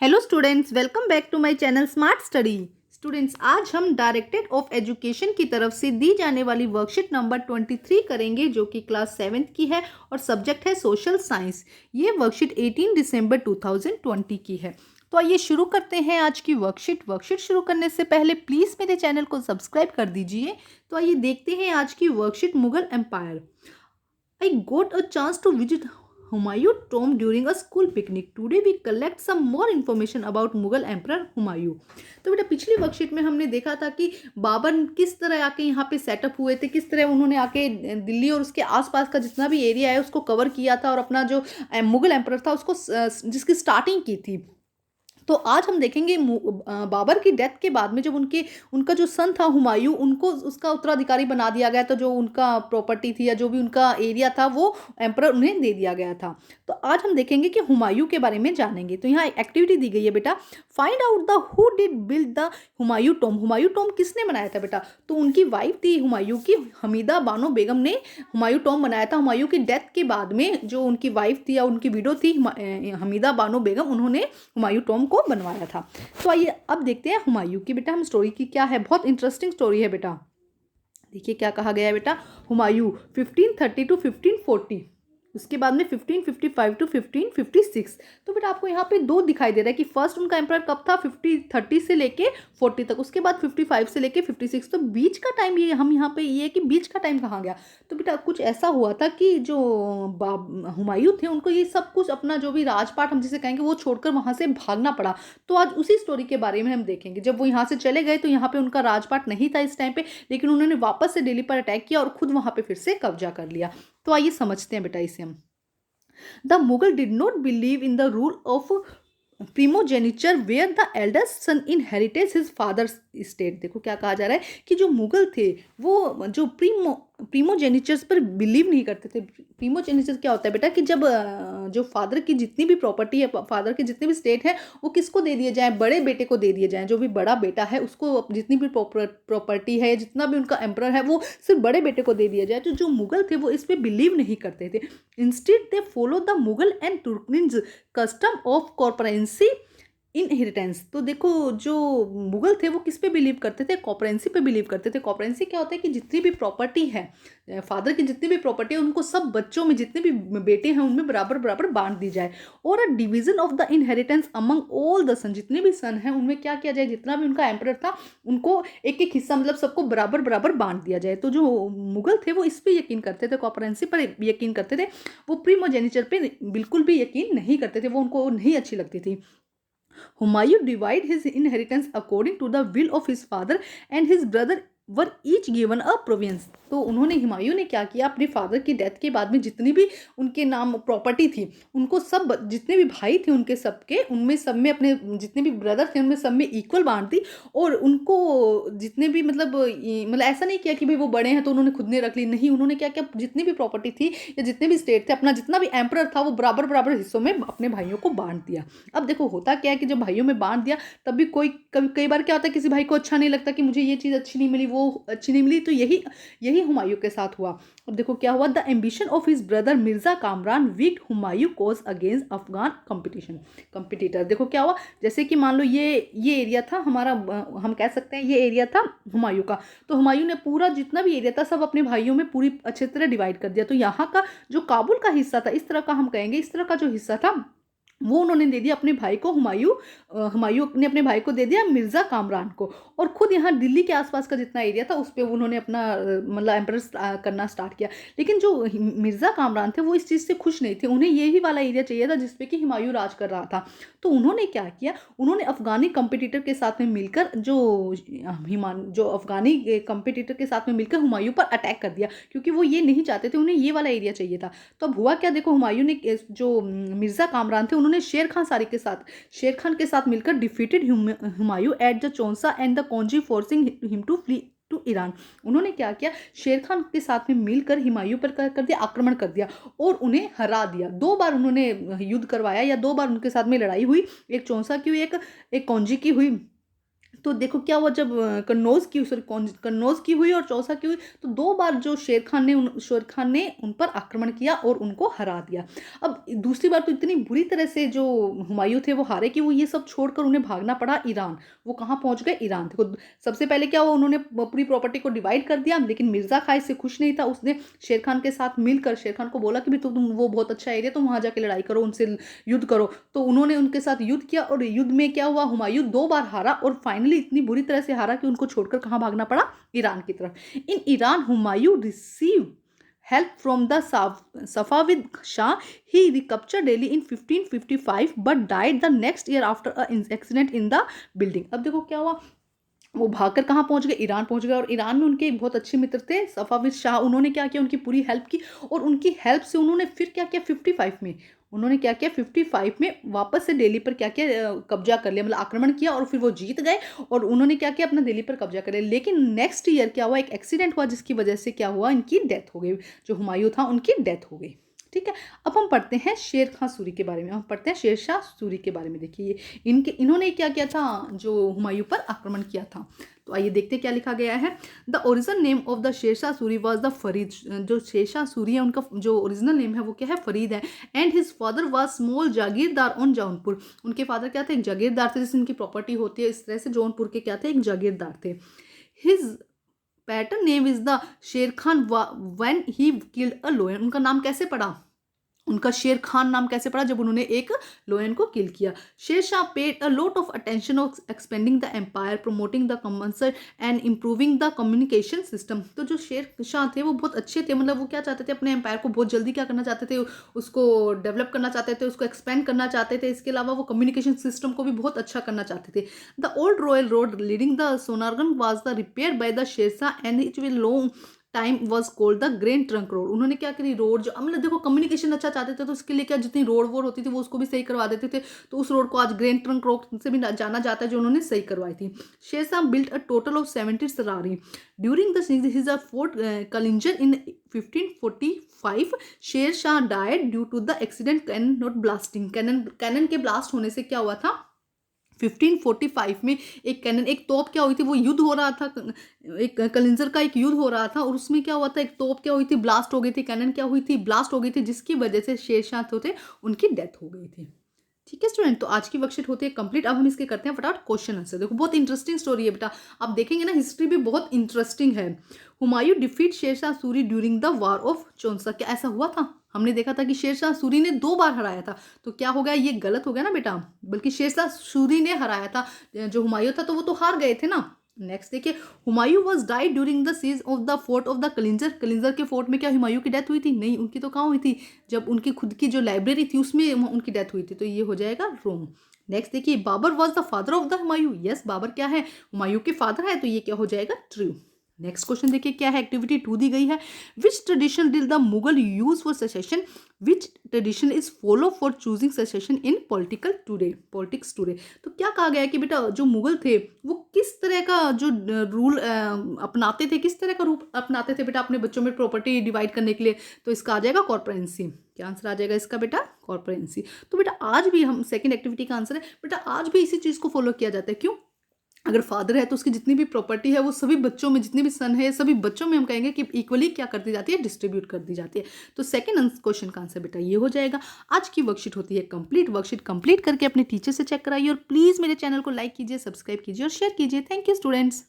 Hello students, welcome back to my channel smart study. Students, आज हम directorate of education की तरफ से दी जाने वाली वर्कशीट नंबर 23 करेंगे, जो कि क्लास 7th की है और सब्जेक्ट है सोशल साइंस। ये वर्कशीट 18 दिसंबर 2020 की है। तो आइए शुरू करते हैं आज की वर्कशीट शुरू करने से पहले प्लीज़ मेरे चैनल को सब्सक्राइब कर दीजिए। तो आइए देखते हैं आज की worksheet. Mughal empire. I got a chance to visit Humayun tomb during a school picnic. Today we collect some more information about Mughal Emperor Humayun. तो बेटा, पिछली वर्कशीट में हमने देखा था कि बाबर किस तरह आके यहाँ पे सेटअप हुए थे, किस तरह उन्होंने आके दिल्ली और उसके आसपास का जितना भी एरिया है उसको कवर किया था और अपना जो मुगल एम्परर था उसको जिसकी स्टार्टिंग की थी। तो आज हम देखेंगे बाबर की डेथ के बाद में जब उनका जो सन था हुमायूं, उनको उसका उत्तराधिकारी बना दिया गया, तो जो उनका प्रॉपर्टी थी या जो भी उनका एरिया था वो एम्परर उन्हें दे दिया गया था। तो आज हम देखेंगे कि हुमायूं के बारे में जानेंगे। तो यहाँ एक एक्टिविटी दी गई है बेटा, find out the who did build the Humayun Tom. Humayun Tom किसने बनाया था बेटा? तो उनकी वाइफ थी हुमायूं की, हमीदा बानो बेगम ने हुमायूं टॉम बनाया था। हुमायूं की डेथ के बाद में जो उनकी वाइफ थी या उनकी विडो थी हमीदा बानो बेगम, उन्होंने हुमायूं टॉम को बनवाया था। तो आइए अब देखते हैं हुमायूं की बेटा हम स्टोरी की क्या है। बहुत इंटरेस्टिंग स्टोरी है बेटा। देखिए क्या कहा गया है बेटा। हुमायूं 1530 टू 1540, उसके बाद में 1555 टू 1556। तो बेटा आपको यहाँ पे दो दिखाई दे रहा है कि फर्स्ट उनका एम्परर कब था, 5030 से लेके 40 तक, उसके बाद 55 से लेके 56। तो बीच का टाइम ये हम यहाँ पे ये है कि बीच का टाइम कहाँ गया। तो बेटा कुछ ऐसा हुआ था कि जो हुमायूं थे उनको ये सब कुछ अपना जो भी राजपाट हम जिसे कहेंगे वो छोड़कर वहाँ से भागना पड़ा। तो आज उसी स्टोरी के बारे में हम देखेंगे। जब वो यहाँ से चले गए तो यहाँ पे उनका राजपाट नहीं था इस टाइम पे, लेकिन उन्होंने वापस से दिल्ली पर अटैक किया और खुद वहाँ पे फिर से कब्जा कर लिया। तो आइए समझते हैं बेटा इसे हम। The Mughal did not believe in the rule of primogeniture where the eldest son inherits his father's estate. देखो क्या कहा जा रहा है कि जो मुगल थे वो जो प्रीमोजेनिचर्स पर बिलीव नहीं करते थे। प्रीमोजेनिचर क्या होता है बेटा कि जब जो फादर की जितनी भी प्रॉपर्टी है, फादर के जितने भी स्टेट है, वो किसको दे दिए जाए, बड़े बेटे को दे दिए जाए। जो भी बड़ा बेटा है उसको जितनी भी प्रॉपर्टी है, जितना भी उनका एम्परर है, वो सिर्फ बड़े बेटे को दे दिया जाए। तो जो मुगल थे वो इस पर बिलीव नहीं करते थे। Instead they follow the Mughal and Turkish custom of coparcenary inheritance. तो देखो जो मुगल थे वो किस पे बिलीव करते थे, कॉपरेंसी पे बिलीव करते थे। कॉपरेंसी क्या होता है कि जितनी भी प्रॉपर्टी है, फादर की जितनी भी प्रॉपर्टी है, उनको सब बच्चों में जितने भी बेटे हैं उनमें बराबर बराबर बांट दी जाए। और a division of the inheritance among all the son, जितने भी सन हैं उनमें क्या किया जाए, जितना भी उनका एम्परर था उनको एक एक हिस्सा, मतलब सबको बराबर बराबर बांट दिया जाए। तो जो मुगल थे वो इस पर यकीन करते थे, कॉपरेंसी पर यकीन करते थे। वो प्रीमोजेनिचर पे बिल्कुल भी यकीन नहीं करते थे, वो उनको नहीं अच्छी लगती थी। Humayun divided his inheritance according to the will of his father, and his brother were each given a province। तो उन्होंने हुमायूं ने क्या किया, अपने फादर की डेथ के बाद में जितनी भी उनके नाम प्रॉपर्टी थी उनको सब, जितने भी भाई थे उनके सबके, उनमें सब में अपने जितने भी ब्रदर थे उनमें सब में इक्वल बांट दी। और उनको जितने भी मतलब ऐसा नहीं किया कि भाई वो बड़े हैं तो उन्होंने खुद ने रख ली, नहीं, उन्होंने क्या किया, जितनी भी प्रॉपर्टी थी या जितने भी स्टेट थे, अपना जितना भी एम्परर था वो बराबर बराबर हिस्सों में अपने भाइयों को बांट दिया। अब देखो होता क्या है कि जब भाइयों में बांट दिया तब भी कई बार क्या होता है, किसी भाई को अच्छा नहीं लगता कि मुझे ये चीज़ अच्छी नहीं मिली, वो अच्छी नहीं मिली। तो यही यही हुमायूं के साथ हुआ। अब देखो क्या हुआ, the ambition of his brother Mirza Kamran weakened Humayun cause against Afghan competitor. देखो क्या हुआ, जैसे कि मान लो ये एरिया था हमारा, हम कह सकते हैं ये एरिया था हुमायूं का। तो हुमायूं ने पूरा जितना भी एरिया था सब अपने भाइयों में पूरी अच्छी तरह डिवाइड कर दिया। तो यहाँ का जो काबुल का हिस्सा था, इस तरह का हम कहेंगे, इस तरह का जो हिस्सा था वो उन्होंने दे दिया अपने भाई को। हुमायूं ने अपने भाई को दे दिया मिर्जा कामरान को। और खुद यहाँ दिल्ली के आसपास का जितना एरिया था उस पर उन्होंने अपना मतलब एम्परर करना स्टार्ट किया। लेकिन जो मिर्जा कामरान थे वो इस चीज़ से खुश नहीं थे, उन्हें यही वाला एरिया चाहिए था जिसपे कि हुमायूं राज कर रहा था। तो उन्होंने क्या किया, उन्होंने अफगानी कंपिटिटर के साथ में मिलकर जो अफगानी कंपिटिटर के साथ में मिलकर हुमायूं पर अटैक कर दिया, क्योंकि वो ये नहीं चाहते थे, उन्हें ये वाला एरिया चाहिए था। तो अब हुआ क्या, देखो हुमायूं ने जो मिर्जा कामरान थे उन्होंने शेर खान के साथ मिलकर डिफीटेड हुमायूं एट द चौंसा and the Kannauj, forcing him to flee to Iran. उन्होंने क्या किया, शेर खान के साथ में मिलकर हुमायूं पर कर दिया, आक्रमण कर दिया और उन्हें हरा दिया। 2 बार उन्होंने युद्ध करवाया या 2 बार उनके साथ में लड़ाई हुई, एक चौंसा की हुई, एक कौंजी की हुई। तो देखो क्या हुआ, जब कन्नौज की हुई और चौसा की हुई, तो 2 बार जो शेर खान ने उन पर आक्रमण किया और उनको हरा दिया। अब दूसरी बार तो इतनी बुरी तरह से जो हुमायूँ थे वो हारे कि वो ये सब छोड़कर उन्हें भागना पड़ा ईरान। वो कहाँ पहुँच गए? ईरान। देखो सबसे पहले क्या हुआ, उन्होंने पूरी प्रॉपर्टी को डिवाइड कर दिया, लेकिन मिर्ज़ा खां इससे खुश नहीं था। उसने शेर खान के साथ मिलकर शेर खान को बोला कि भी तुम वो बहुत अच्छा एरिया, तुम वहाँ जाके लड़ाई करो, उनसे युद्ध करो। तो उन्होंने उनके साथ युद्ध किया और युद्ध में क्या हुआ, हुमायूं 2 बार हारा और फाइनली इतनी बुरी तरह से हारा कि उनको छोड़कर कहाँ भागना पड़ा? ईरान की तरफ। In Iran Humayun receive help from the Safavid Shah. He recaptured Delhi in 1555 but died the next year after an accident in the building. अब देखो क्या हुआ, वो भागकर कहाँ पहुंच गए? ईरान पहुंच गए। और ईरान में उनके बहुत अच्छे मित्र थे सफाविद शाह। उन्होंने क्या किया, उनकी पूरी हेल्प की और उनकी हेल्प से उन्होंने फिर क्या किया, 55 में उन्होंने क्या किया, 55 में वापस से दिल्ली पर क्या किया, कब्जा कर लिया, मतलब आक्रमण किया और फिर वो जीत गए और उन्होंने क्या किया, अपना दिल्ली पर कब्जा कर लिया। लेकिन नेक्स्ट ईयर क्या हुआ, एक एक्सीडेंट हुआ जिसकी वजह से क्या हुआ, इनकी डेथ हो गई। जो हुमायूं था उनकी डेथ हो गई। ठीक है, अब हम पढ़ते हैं शेर खां सूरी के बारे में। हम पढ़ते हैं शेर शाह सूरी के बारे में। देखिए इन्होंने क्या किया था, जो हुमायूं पर आक्रमण किया था। तो आइए देखते हैं क्या लिखा गया है। The original name of the Sher Shah Suri was the Farid. जो शेरशाह सूरी है उनका जो ओरिजिनल नेम है वो क्या है, फरीद है। And his father was small jagirdar on Jaunpur. उनके फादर क्या थे, एक जागीरदार थे, जैसे इनकी प्रॉपर्टी होती है इस तरह से जौनपुर के क्या थे, एक जागीरदार थे। His patron name is the Sher Khan when he killed a lion. उनका नाम कैसे पड़ा, उनका शेर खान नाम कैसे पड़ा, जब उन्होंने एक लोयन को किल किया। Sher Shah paid a lot of attention of expanding the empire, promoting the commerce and improving the communication system. तो जो शेर शाह थे वो बहुत अच्छे थे, मतलब वो क्या चाहते थे, अपने एम्पायर को बहुत जल्दी क्या करना चाहते थे, उसको डेवलप करना चाहते थे, उसको एक्सपेंड करना चाहते थे। इसके अलावा वो कम्युनिकेशन सिस्टम को भी बहुत अच्छा करना चाहते थे। The old royal road leading the Sonargaon was the repair by the Sher Shah and it will long time was called the great trunk road. उन्होंने क्या करी, रोड जो मतलब देखो कम्युनिकेशन अच्छा चाहते थे तो उसके लिए क्या, जितनी रोड वोड होती थी वो उसको भी सही करवा देते थे। तो उस रोड को आज ग्रेट ट्रंक रोड से भी जाना जाता है, जो उन्होंने सही करवाई थी। Sher Shah built a total of 70 sarai during the fort Kalinjar in 1545। Sher Shah died due to the accident cannon not blasting. Cannon के ब्लास्ट होने से क्या हुआ था, 1545 में एक कैनन, एक तोप क्या हुई थी, वो युद्ध हो रहा था, एक कलिंजर का एक युद्ध हो रहा था और उसमें क्या हुआ था, एक तोप क्या हुई थी, ब्लास्ट हो गई थी, कैनन क्या हुई थी, ब्लास्ट हो गई थी, जिसकी वजह से शेरशाह जो थे उनकी डेथ हो गई थी। ठीक है स्टूडेंट, तो आज की वर्कशीट होती है कंप्लीट। अब हम इसके करते हैं फटाफट क्वेश्चन आंसर। देखो बहुत इंटरेस्टिंग स्टोरी है बेटा, आप देखेंगे ना, हिस्ट्री भी बहुत इंटरेस्टिंग है। Humayun defeat Sher Shah Suri during the war of Chausa. क्या ऐसा हुआ था? हमने देखा था कि शेरशाह सूरी ने 2 बार हराया था। तो क्या हो गया, ये गलत हो गया ना बेटा, बल्कि शेरशाह सूरी ने हराया था। जो हुमायूं था तो वो तो हार गए थे ना। नेक्स्ट देखिए, Humayun was died during the siege of the fort of the Kalinjar. Kalinjar के फोर्ट में क्या हुमायूं की डेथ हुई थी? नहीं, उनकी तो कहाँ हुई थी, जब उनकी खुद की जो लाइब्रेरी थी उसमें उनकी डेथ हुई थी। तो ये हो जाएगा रॉन्ग। नेक्स्ट देखिए, Babur was the father of the Humayun. Yes, Babur क्या है, हुमायूं के फादर है, तो ये क्या हो जाएगा, ट्रू। नेक्स्ट क्वेश्चन देखिए क्या है, एक्टिविटी 2 दी गई है। Which tradition did the Mughal use for succession, which tradition is follow for choosing succession in politics today. तो क्या कहा गया है कि बेटा जो मुगल थे वो किस तरह का जो रूल अपनाते थे, किस तरह का रूप अपनाते थे बेटा अपने बच्चों में प्रॉपर्टी डिवाइड करने के लिए। तो इसका आ जाएगा कॉर्पोरेंसी। क्या आंसर आ जाएगा इसका बेटा, कॉर्पोरेंसी। तो बेटा आज भी हम सेकेंड एक्टिविटी का आंसर है बेटा, आज भी इसी चीज़ को फॉलो किया जाता है। क्यों? अगर फादर है तो उसकी जितनी भी प्रॉपर्टी है वो सभी बच्चों में, जितने भी सन है सभी बच्चों में हम कहेंगे कि इक्वली क्या कर दी जाती है, डिस्ट्रीब्यूट कर दी जाती है। तो सेकंड क्वेश्चन का आंसर बेटा ये हो जाएगा। आज की वर्कशीट होती है कंप्लीट। वर्कशीट कंप्लीट करके अपने टीचर से चेक कराइए और प्लीज़ मेरे चैनल को लाइक कीजिए, सब्सक्राइब कीजिए और शेयर कीजिए। Thank you students.